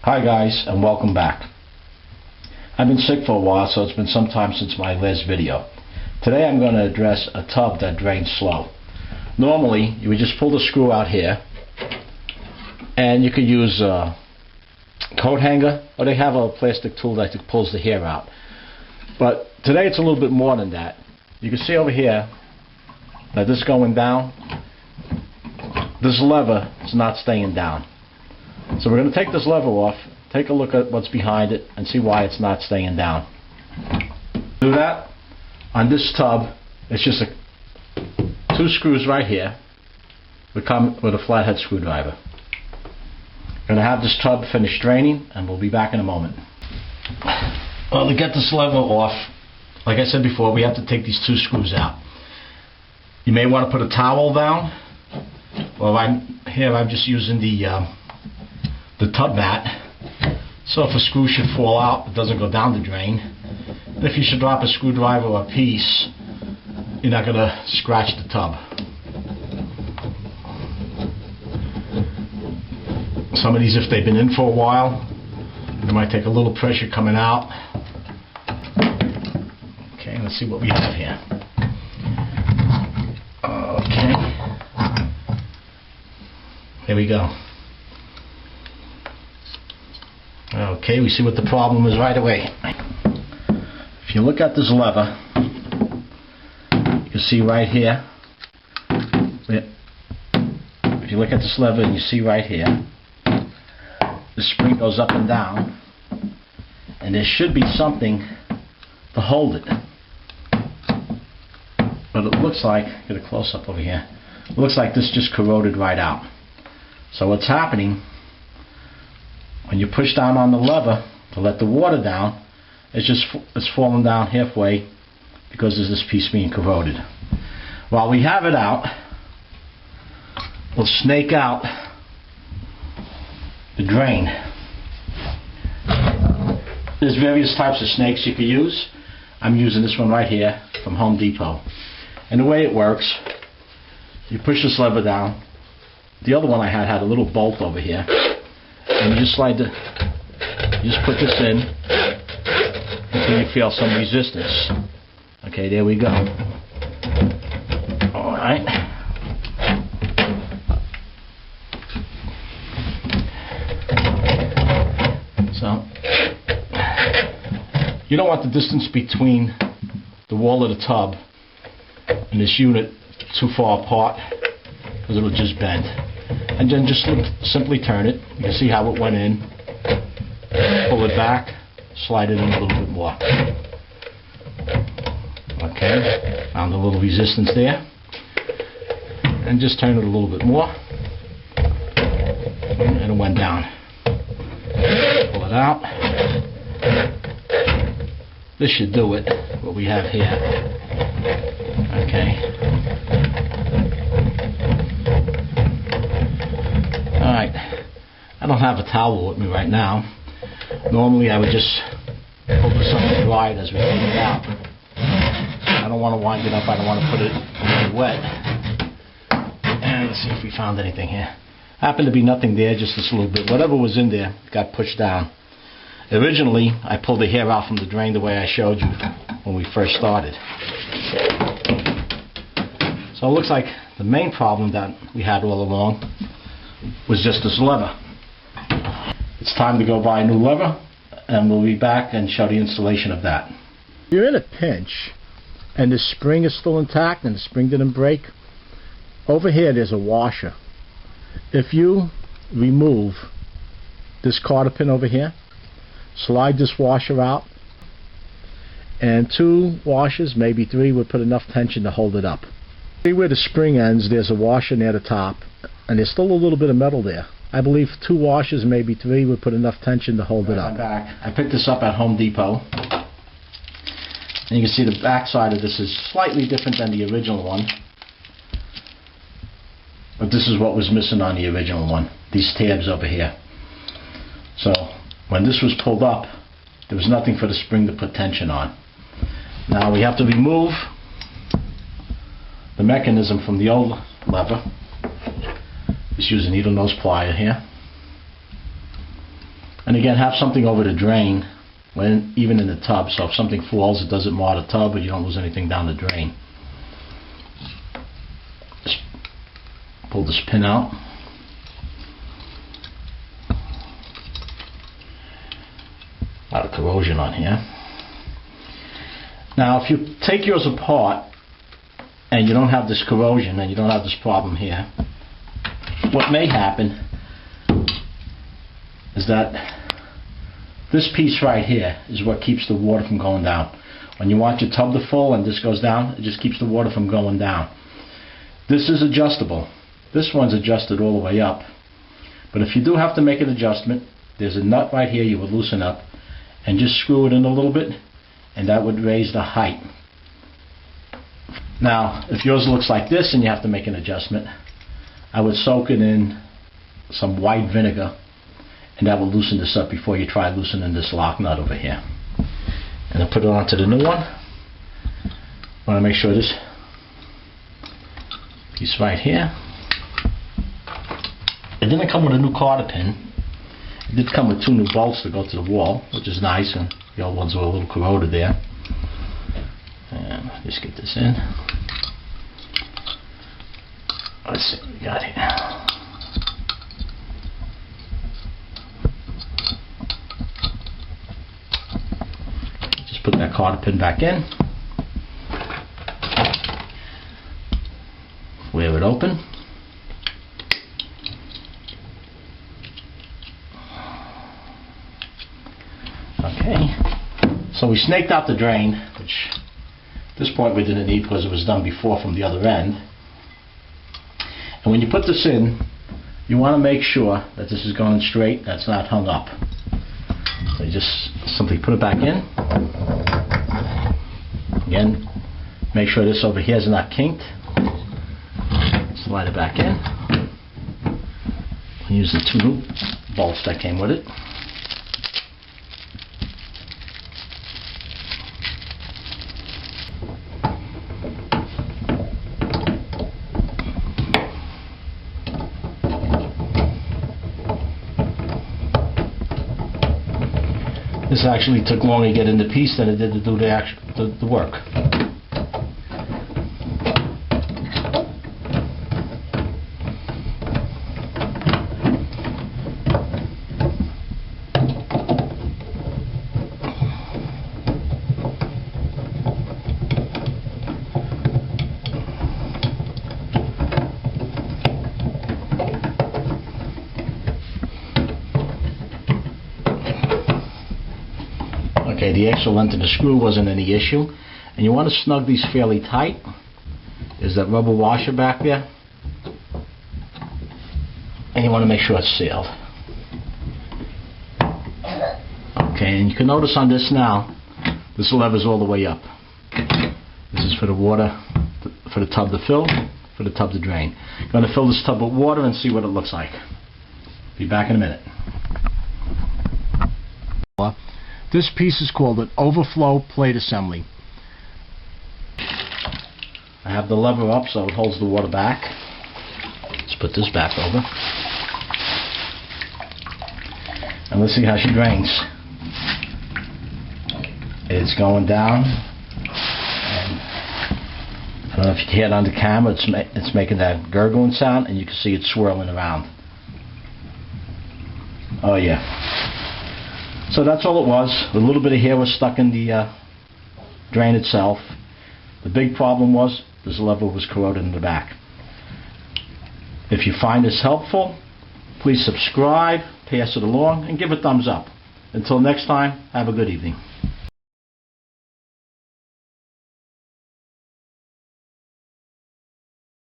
Hi guys, and welcome back. I've been sick for a while, so it's been some time since my last video. Today I'm going to address a tub that drains slow. Normally you would just pull the screw out here, and you could use a coat hanger, or they have a plastic tool that pulls the hair out. But today it's a little bit more than that. You can see over here that this is going down. This lever is not staying down. So we're going to take this lever off, take a look at what's behind it, and see why it's not staying down. To do that, on this tub, it's just two screws right here. We come with a flathead screwdriver. We're going to have this tub finish draining, and we'll be back in a moment. Well, to get this lever off, like I said before, we have to take these two screws out. You may want to put a towel down. Well, I'm just using the tub mat, so if a screw should fall out, it doesn't go down the drain. And if you should drop a screwdriver or a piece, you're not going to scratch the tub. Some of these, if they've been in for a while, they might take a little pressure coming out. Okay, let's see what we have here. Okay, here we go. Okay, we see what the problem is right away. If you look at this lever, you can see right here. If you look at this lever and you see right here, the spring goes up and down, and there should be something to hold it. But it looks like, get a close-up over here, it looks like this just corroded right out. So what's happening, when you push down on the lever to let the water down, it's falling down halfway because there's this piece being corroded. While we have it out, we'll snake out the drain. There's various types of snakes you can use. I'm using this one right here from Home Depot. And the way it works, you push this lever down. The other one I had a little bolt over here. And you just you just put this in until you feel some resistance. Okay, there we go. Alright. So, you don't want the distance between the wall of the tub and this unit too far apart, because it'll just bend. And then just simply turn it. You can see how it went in. Pull it back, slide it in a little bit more. Okay, found a little resistance there. And just turn it a little bit more. And it went down. Pull it out. This should do it, what we have here. Okay. Alright, I don't have a towel with me right now. Normally I would just pull this up and dry it as we take it out. I don't want to wind it up, I don't want to put it really wet. And let's see if we found anything here. Happened to be nothing there, just this little bit. Whatever was in there got pushed down. Originally, I pulled the hair out from the drain the way I showed you when we first started. So it looks like the main problem that we had all along was just this lever. It's time to go buy a new lever, and we'll be back and show the installation of that. If you're in a pinch and the spring is still intact and the spring didn't break, over here there's a washer. If you remove this cotter pin over here, slide this washer out, and two washers, maybe three, would put enough tension to hold it up. See where the spring ends, there's a washer near the top, and there's still a little bit of metal there. I believe two washers, maybe three, would put enough tension to hold it up. I'm back. I picked this up at Home Depot, and you can see the back side of this is slightly different than the original one, but this is what was missing on the original one, these tabs over here. So when this was pulled up, there was nothing for the spring to put tension on. Now we have to remove the mechanism from the old lever. Just use a needle nose plier here. And again, have something over the drain, even in the tub, so if something falls, it doesn't mar the tub, but you don't lose anything down the drain. Just pull this pin out. A lot of corrosion on here. Now, if you take yours apart and you don't have this corrosion and you don't have this problem here, what may happen is that this piece right here is what keeps the water from going down. When you want your tub to full and this goes down, it just keeps the water from going down. This is adjustable. This one's adjusted all the way up. But if you do have to make an adjustment, there's a nut right here you would loosen up and just screw it in a little bit, and that would raise the height. Now, if yours looks like this and you have to make an adjustment, I would soak it in some white vinegar, and that will loosen this up before you try loosening this lock nut over here. And I'll put it onto the new one. I want to make sure this piece right here. It didn't come with a new cotter pin. It did come with 2 new bolts to go to the wall, which is nice, and the old ones were a little corroded there. And just get this in. Let's see what we got here. Just put that cotter pin back in. Wear it open. Okay, so we snaked out the drain, which at this point we didn't need because it was done before from the other end. And when you put this in, you want to make sure that this is going straight, that's not hung up. So you just simply put it back in. Again, make sure this over here is not kinked. Slide it back in. Use the 2 new bolts that came with it. This actually took longer to get in the piece than it did to do the work. Okay, the extra length of the screw wasn't any issue, and you want to snug these fairly tight. There's that rubber washer back there, and you want to make sure it's sealed. Okay, and you can notice on this now, this lever's all the way up. This is for the water, for the tub to fill, for the tub to drain. I'm going to fill this tub with water and see what it looks like. Be back in a minute. This piece is called an overflow plate assembly. I have the lever up so it holds the water back. Let's put this back over. And let's see how she drains. It's going down. And I don't know if you can hear it on the camera, it's making that gurgling sound, and you can see it swirling around. Oh yeah. So that's all it was. A little bit of hair was stuck in the drain itself. The big problem was this lever was corroded in the back. If you find this helpful, please subscribe, pass it along, and give a thumbs up. Until next time, have a good evening.